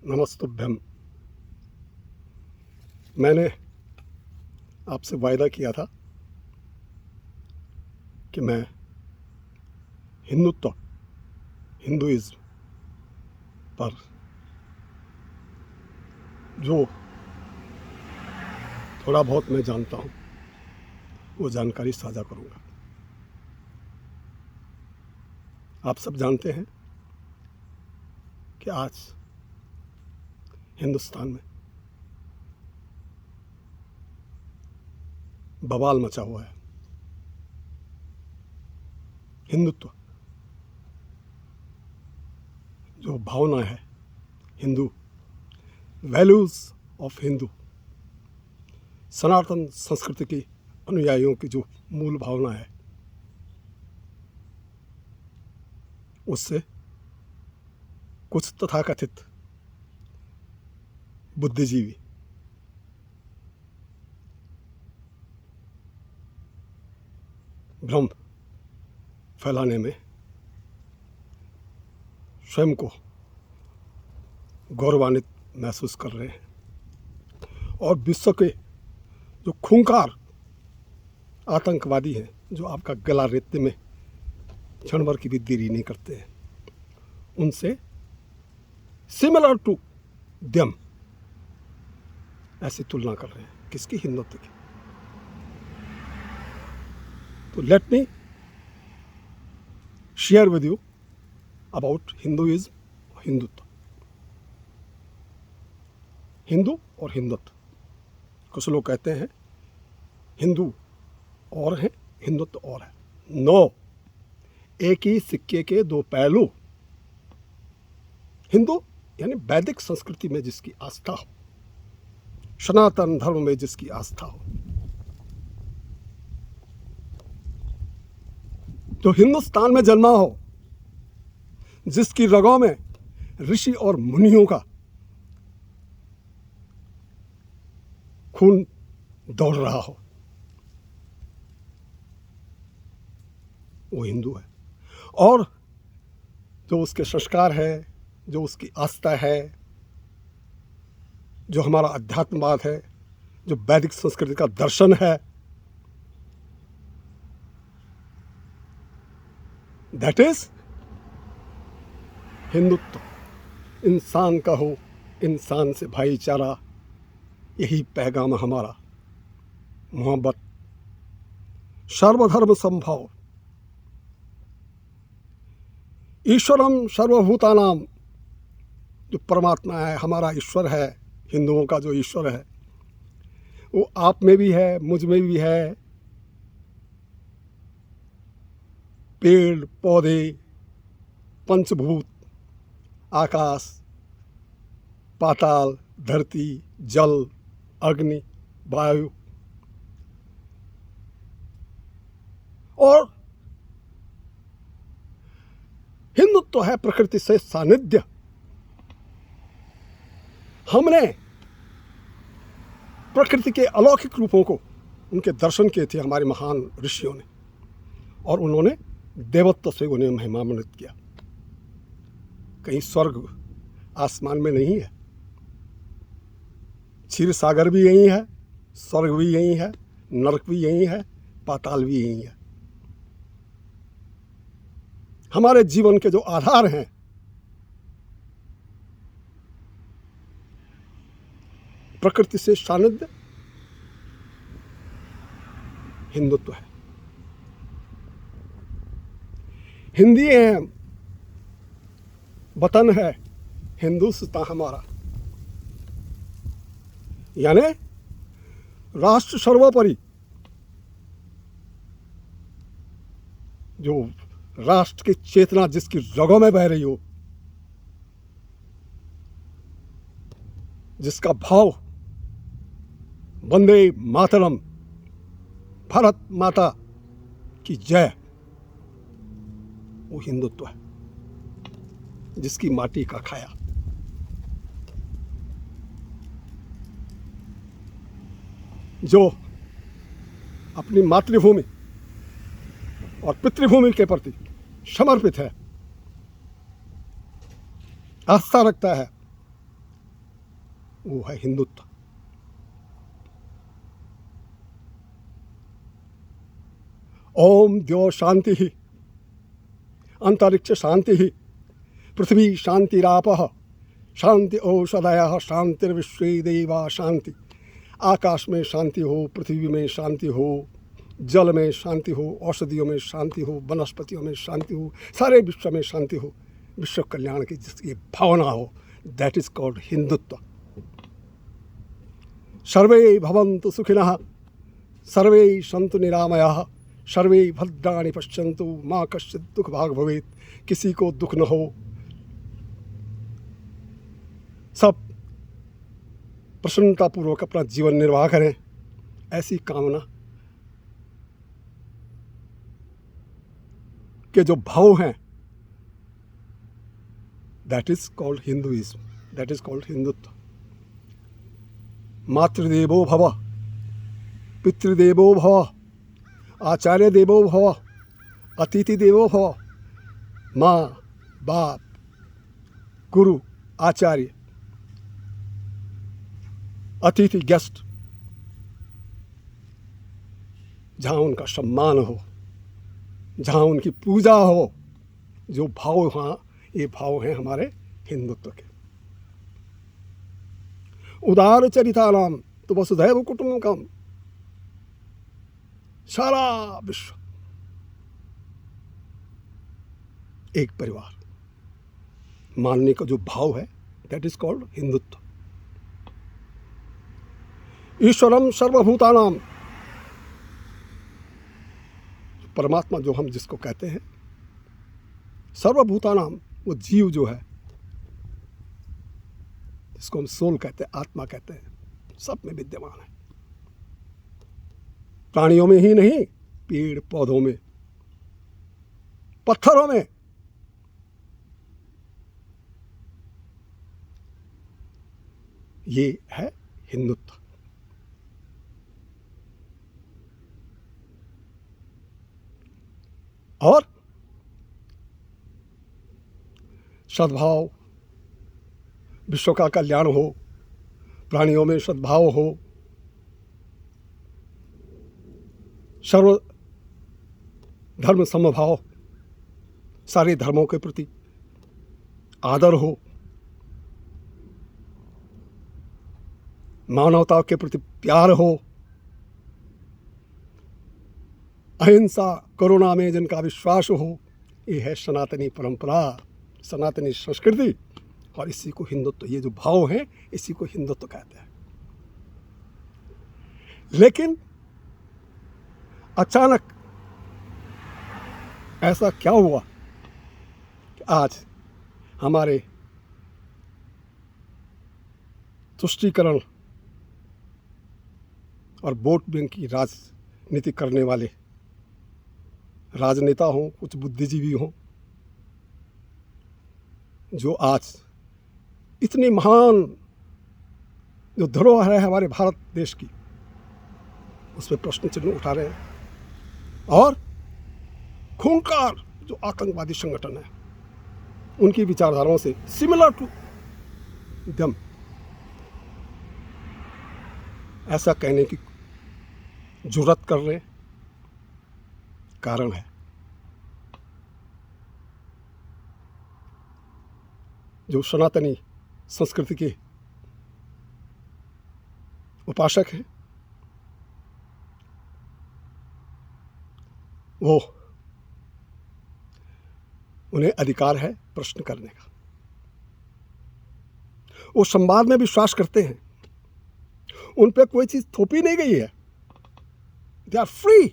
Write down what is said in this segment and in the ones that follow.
नमस्तुभ्यम। मैंने आपसे वायदा किया था कि मैं हिंदुइज्म पर जो थोड़ा बहुत मैं जानता हूँ वो जानकारी साझा करूँगा। आप सब जानते हैं कि आज हिंदुस्तान में बवाल मचा हुआ है। हिंदुत्व जो भावना है, हिंदू वैल्यूज ऑफ हिंदू, सनातन संस्कृति के अनुयायियों की जो मूल भावना है, उससे कुछ तथाकथित बुद्धिजीवी भ्रम फैलाने में स्वयं को गौरवान्वित महसूस कर रहे हैं और विश्व के जो खूंखार आतंकवादी हैं, जो आपका गला रेतने में क्षण भर की भी देरी नहीं करते हैं, उनसे सिमिलर टू देम ऐसी तुलना कर रहे हैं। किसकी? हिंदुत्व की। तो let me share with you about Hinduism, Hindutva, Hindu और हिंदुत्व। कुछ लोग कहते हैं हिंदू और है, हिंदुत्व और है। नो, एक ही सिक्के के दो पहलू। हिंदू यानी वैदिक संस्कृति में जिसकी आस्था हो, सनातन धर्म में जिसकी आस्था हो, जो हिंदुस्तान में जन्मा हो, जिसकी रगों में ऋषि और मुनियों का खून दौड़ रहा हो, वो हिंदू है। और जो उसके संस्कार है, जो उसकी आस्था है, जो हमारा अध्यात्मवाद है, जो वैदिक संस्कृति का दर्शन है, दैट इज हिंदुत्व। इंसान का हो, इंसान से भाईचारा, यही पैगाम हमारा। मोहब्बत, सर्वधर्म संभाव, ईश्वरम सर्वभूतानाम, जो परमात्मा है, हमारा ईश्वर है, हिंदुओं का जो ईश्वर है, वो आप में भी है, मुझ में भी है। पेड़ पौधे, पंचभूत, आकाश, पाताल, धरती, जल, अग्नि, वायु, और हिंदुत्व है प्रकृति से सानिध्य। हमने प्रकृति के अलौकिक रूपों को, उनके दर्शन किए थे हमारे महान ऋषियों ने, और उन्होंने देवत्व से उन्हें महिमान्वित किया। कहीं स्वर्ग आसमान में नहीं है, क्षीर सागर भी यही है, स्वर्ग भी यही है, नरक भी यही है, पाताल भी यही है। हमारे जीवन के जो आधार हैं, प्रकृति से सानिध्य, हिंदुत्व है। हिंदी है, वतन है, हिंदुस्तान हमारा, यानी राष्ट्र सर्वोपरि। जो राष्ट्र की चेतना जिसकी रगों में बह रही हो, जिसका भाव वंदे मातरम, भारत माता की जय, वो हिंदुत्व है। जिसकी माटी का खाया, जो अपनी मातृभूमि और पितृभूमि के प्रति समर्पित है, आस्था रखता है, वो है हिंदुत्व। ओम द्यो शांति ही, अंतरिक्ष शांति ही, पृथ्वी शांतिरापः शांति औषधयः शांतिर्विश्वे देवा शांति। आकाश में शांति हो, पृथ्वी में शांति हो, जल में शांति हो, औषधियों में शांति हो, वनस्पतियों में शांति हो, सारे विश्व में शांति हो, विश्व कल्याण की जिसकी भावना हो, दैट इज कॉल्ड हिंदुत्व। सर्वे भवन्तु सुखिनः, सर्वे सन्तु निरामयाः, सर्वे भद्राणि पश्यन्तु माँ कश्चित् दुख भाग भवेत्। किसी को दुख न हो, सब प्रसन्नतापूर्वक अपना जीवन निर्वाह करें, ऐसी कामना के जो भाव हैं, that is called Hinduism, that is called Hindutva. मातृदेवो भव, पितृदेवो भव, आचार्य देवो भव, अतिथि देवो भव। माँ, बाप, गुरु, आचार्य, अतिथि, गेस्ट, जहाँ उनका सम्मान हो, जहाँ उनकी पूजा हो, जो भाव, हाँ ये भाव हैं हमारे हिंदुत्व के। उदार चरितानाम तो वसुधैव कुटुंबकम, सारा विश्व एक परिवार मानने का जो भाव है, दैट इज कॉल्ड हिंदुत्व। ईश्वरम सर्वभूतानाम, परमात्मा जो हम जिसको कहते हैं, सर्वभूतानाम वो जीव जो है, जिसको हम सोल कहते हैं, आत्मा कहते हैं, सब में विद्यमान है। प्राणियों में ही नहीं, पेड़ पौधों में, पत्थरों में, ये है हिंदुत्व। और सद्भाव, विश्व का कल्याण हो, प्राणियों में सद्भाव हो, सर्व धर्म समभाव, सारे धर्मों के प्रति आदर हो, मानवता के प्रति प्यार हो, अहिंसा, करुणा में जिनका विश्वास हो, ये है सनातनी परंपरा, सनातनी संस्कृति। और इसी को हिंदुत्व, ये जो भाव हैं, इसी को हिंदुत्व कहते हैं। लेकिन अचानक ऐसा क्या हुआ कि आज हमारे तुष्टीकरण और वोट बैंक की राजनीति करने वाले राजनेता हों, कुछ बुद्धिजीवी हों, जो आज इतनी महान जो धरोहर है हमारे भारत देश की, उस पर प्रश्न चिन्ह उठा रहे हैं। और खूंखार जो आतंकवादी संगठन है, उनकी विचारधाराओं से सिमिलर टू दम, ऐसा कहने की जुर्रत कर रहे हैं। कारण है जो सनातनी संस्कृति के उपासक हैं, वो उन्हें अधिकार है प्रश्न करने का। वो संवाद में विश्वास करते हैं, उन पे कोई चीज थोपी नहीं गई है। They are free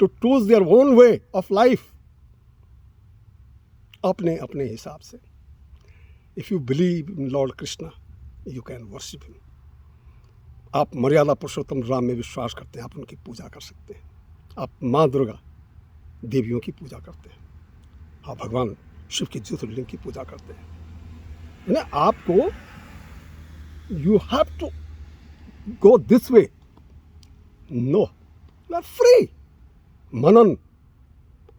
to choose their own way of life, अपने अपने हिसाब से। If you believe in lord Krishna, you can worship him. आप मर्यादा पुरुषोत्तम राम में विश्वास करते हैं, आप उनकी पूजा कर सकते हैं। आप माँ दुर्गा देवियों की पूजा करते हैं, आप भगवान शिव की ज्योतिर्लिंग की पूजा करते हैं। यानी आपको, you have to go this way, no, you are free. मनन,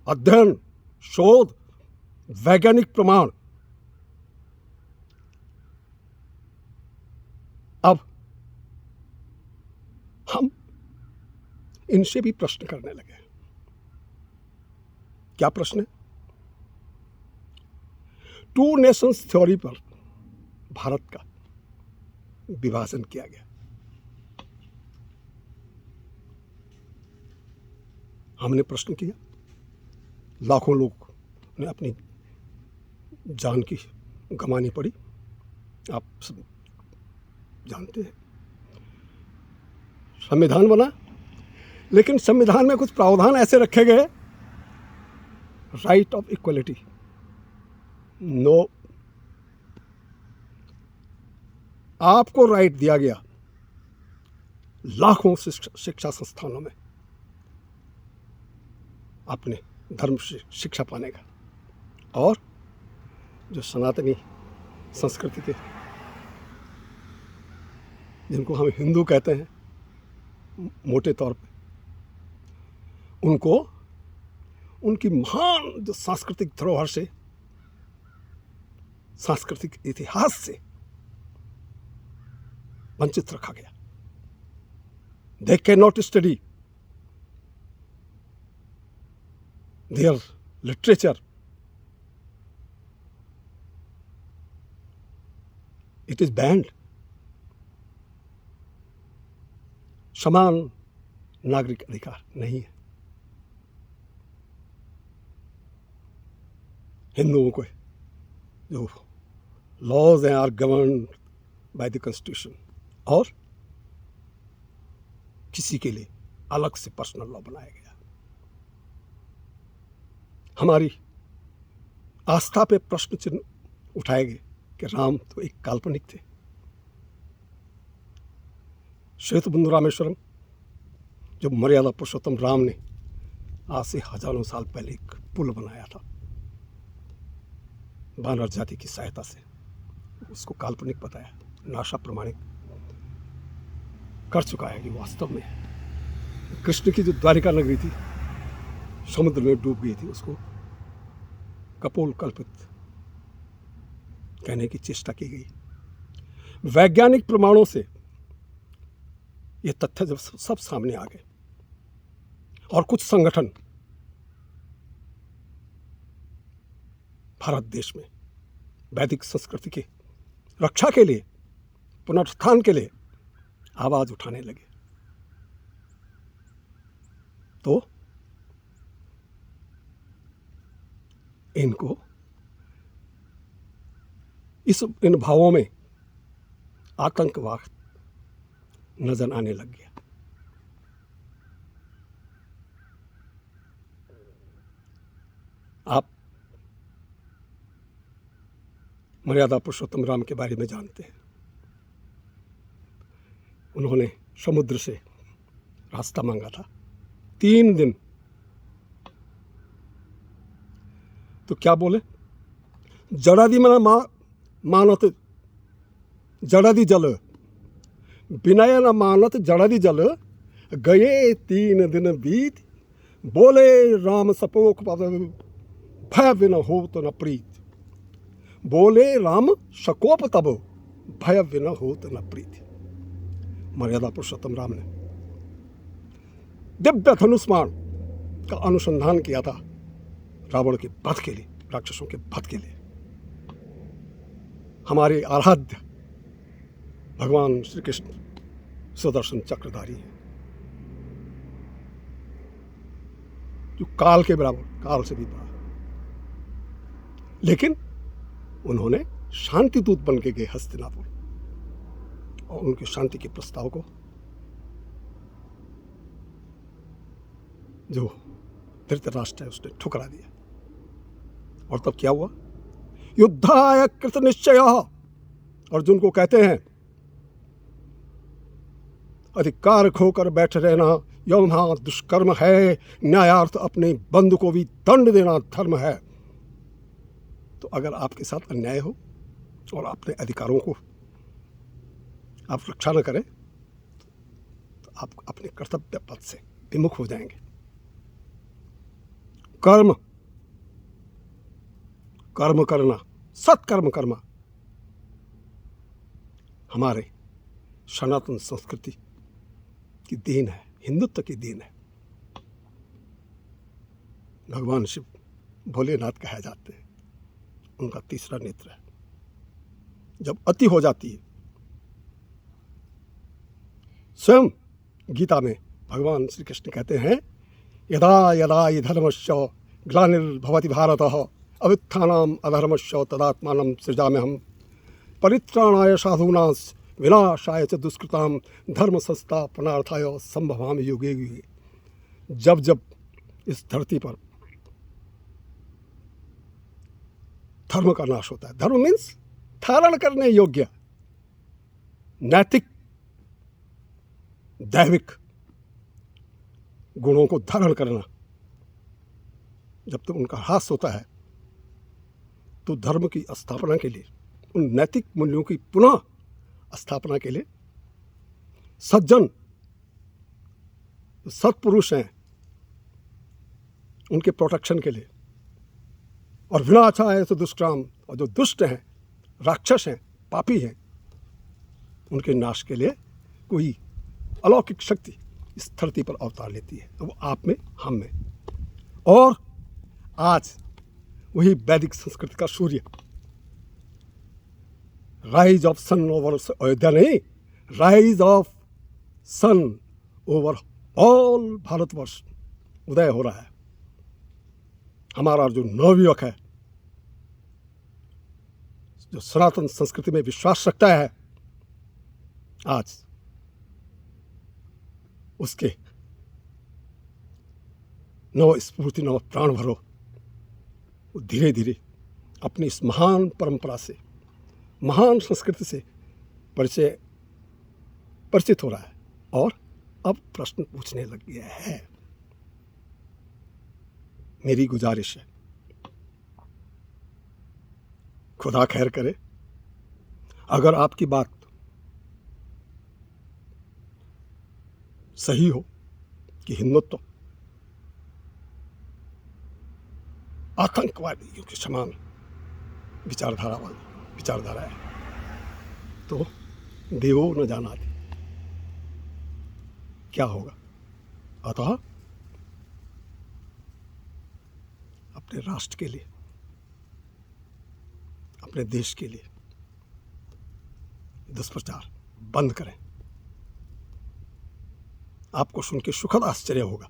अध्ययन, शोध, वैज्ञानिक प्रमाण, अब हम इनसे भी प्रश्न करने लगे। क्या प्रश्न है? टू नेशंस थ्योरी पर भारत का विभाजन किया गया। हमने प्रश्न किया, लाखों लोग ने अपनी जान की गंवानी पड़ी, आप सब जानते हैं। संविधान बना, लेकिन संविधान में कुछ प्रावधान ऐसे रखे गए, राइट ऑफ इक्वलिटी नो, आपको राइट दिया गया लाखों शिक्षा संस्थानों में अपने धर्म से शिक्षा पाने का, और जो सनातनी संस्कृति के, जिनको हम हिंदू कहते हैं मोटे तौर पे, उनको उनकी महान जो सांस्कृतिक धरोहर से, सांस्कृतिक इतिहास से वंचित रखा गया। They can not study their literature, it is banned. समान नागरिक अधिकार नहीं है हिंदुओं को। जो लॉज हैं are govern by the constitution, और किसी के लिए अलग से पर्सनल लॉ बनाया गया। हमारी आस्था पे प्रश्न चिन्ह उठाए गए कि राम तो एक काल्पनिक थे। श्वेत बिंदु रामेश्वरम, जो मर्यादा पुरुषोत्तम राम ने आज से हजारों साल पहले एक पुल बनाया था वानर जाति की सहायता से, उसको काल्पनिक बताया। नासा प्रमाणित कर चुका है कि वास्तव में कृष्ण की जो द्वारिका नगरी थी समुद्र में डूब गई थी, उसको कपोल कल्पित कहने की चेष्टा की गई। वैज्ञानिक प्रमाणों से ये तथ्य जब सब सामने आ गए, और कुछ संगठन भारत देश में वैदिक संस्कृति की रक्षा के लिए, पुनरुत्थान के लिए आवाज उठाने लगे, तो इनको इन भावों में आतंकवाद नजर आने लग गया। आप मर्यादा पुरुषोत्तम राम के बारे में जानते हैं। उन्होंने समुद्र से रास्ता मांगा था 3 दिन, तो क्या बोले? जड़ादी मना मानत जड़ादी जल, विनय न मानत जड़ादी जल, गए 3 दिन बीत, बोले राम सपोक पद, भय बिन हो तो न प्रीत। बोले राम सकोप तब, भय बिन हो तो न प्रीत। मर्यादा पुरुषोत्तम राम ने दिव्य धनुष्मान का अनुसंधान किया था रावण के वध के लिए, राक्षसों के वध के लिए। हमारे आराध्य भगवान श्री कृष्ण सुदर्शन चक्रधारी हैं, जो काल के बराबर, काल से भी बड़ा। लेकिन उन्होंने शांति दूत बन के गए हस्तिनापुर, और उनके शांति के प्रस्ताव को जो धृतराष्ट्र है उसने ठुकरा दिया। और तब क्या हुआ? युद्धाय कृत निश्चय, अर्जुन को कहते हैं अधिकार खोकर बैठ रहना यौना दुष्कर्म है, न्यायार्थ अपने बंधु को भी दंड देना धर्म है। तो अगर आपके साथ अन्याय हो और अपने अधिकारों को आप रक्षा न करें, तो आप अपने कर्तव्य पथ से विमुख हो जाएंगे। कर्म करना, सत्कर्म कर्मा, हमारे सनातन संस्कृति की देन है, हिंदुत्व की देन है। भगवान शिव भोलेनाथ कहे जाते हैं, उनका तीसरा नेत्र है। जब अति हो जाती है, स्वयं गीता में भगवान श्री कृष्ण कहते हैं, यदा यदा हि धर्मस्य ग्लानिर्भवति भारतः अभ्युत्थानम् अधर्मस्य तदात्मानं सृजाम्यहम् परित्राणाय साधूनां विनाशाय च दुष्कृतां धर्म संस्थापनार्थाय संभवामि युगे युगे। जब जब इस धरती पर धर्म का नाश होता है, धर्म मीन्स धारण करने योग्य नैतिक दैविक गुणों को धारण करना, जब तक उनका ह्रास होता है तो धर्म की स्थापना के लिए, उन नैतिक मूल्यों की पुनः स्थापना के लिए सज्जन सत्पुरुष हैं, उनके प्रोटेक्शन के लिए, और विनाशाय तो दुष्कृताम, और जो दुष्ट हैं, राक्षस हैं, पापी हैं, उनके नाश के लिए कोई अलौकिक शक्ति इस धरती पर अवतार लेती है, वो आप में, हम में। और आज वही वैदिक संस्कृति का सूर्य, rise of sun over Ayodhya नहीं, rise of sun over all Bharatvarsha उदय हो रहा है। हमारा जो नवयुवक है, जो सनातन संस्कृति में विश्वास रखता है, आज उसके नव स्फूर्ति, नव प्राण भरो, धीरे धीरे अपनी इस महान परंपरा से, महान संस्कृति से परिचित हो रहा है और अब प्रश्न पूछने लग गया है। मेरी गुजारिश है, खुदा खैर करे, अगर आपकी बात सही हो कि हिंदुत्व आतंकवादियों के समान विचारधारा है, तो देवो न जानाति क्या होगा। अतः अपने राष्ट्र के लिए, अपने देश के लिए दुष्प्रचार बंद करें। आपको सुन के सुखद आश्चर्य होगा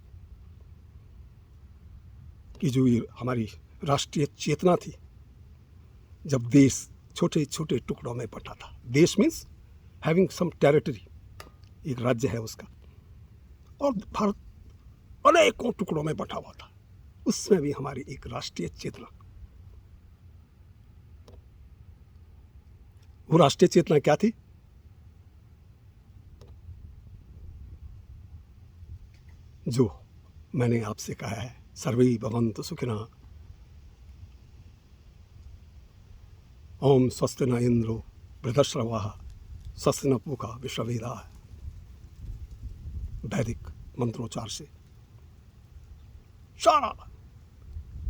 कि जो ये हमारी राष्ट्रीय चेतना थी, जब देश छोटे छोटे टुकड़ों में बंटा था, देश मीन्स हैविंग सम टेरिटरी, एक राज्य है उसका, और भारत अनेकों टुकड़ों में बंटा हुआ था, उसमें भी हमारी एक राष्ट्रीय चेतना, वो राष्ट्रीय चेतना क्या थी? जो मैंने आपसे कहा है, सर्वे भवन्तु सुखिनः, ओम स्वस्ति न इंद्रो वृद्धश्रवाः स्वस्ति न पूषा विश्ववेदाः, वैदिक मंत्रोच्चार से सारा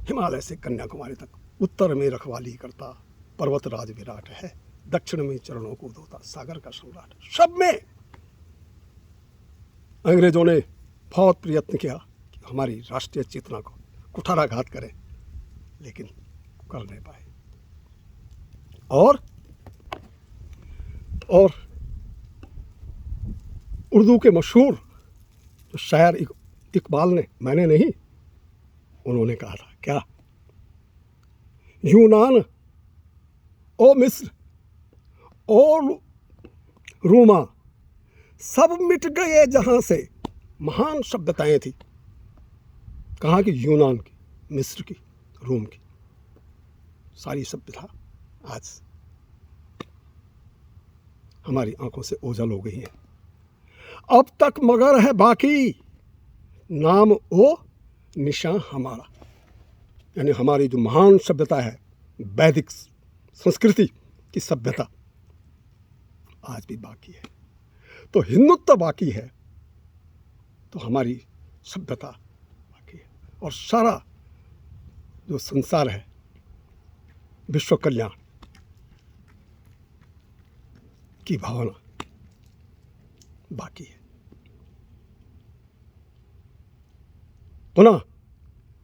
हिमालय से कन्याकुमारी तक, उत्तर में रखवाली करता पर्वतराज विराट है, दक्षिण में चरणों को धोता सागर का सम्राट। सब में अंग्रेजों ने बहुत प्रयत्न किया कि हमारी राष्ट्रीय चेतना को कुठाराघात करें, लेकिन कर नहीं पाए। और उर्दू के मशहूर जो शायर इकबाल ने, मैंने नहीं, उन्होंने कहा था क्या, यूनान ओ मिस्र और रोमा सब मिट गए जहां से महान सभ्यताएं थी। कहाँ की? यूनान की, मिस्र की, रोम की, सारी सभ्यता आज हमारी आंखों से ओझल हो गई है। अब तक मगर है बाकी नाम ओ निशान हमारा, यानी हमारी जो महान सभ्यता है, वैदिक संस्कृति की सभ्यता, आज भी बाकी है। तो हिंदुत्व बाकी है, तो हमारी सभ्यता बाकी है, और सारा जो संसार है, विश्व कल्याण की भावना बाकी है। पुनः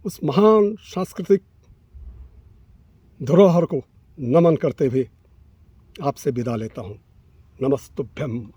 उस महान सांस्कृतिक धरोहर को नमन करते हुए आपसे विदा लेता हूँ। नमस्तुभ्यम।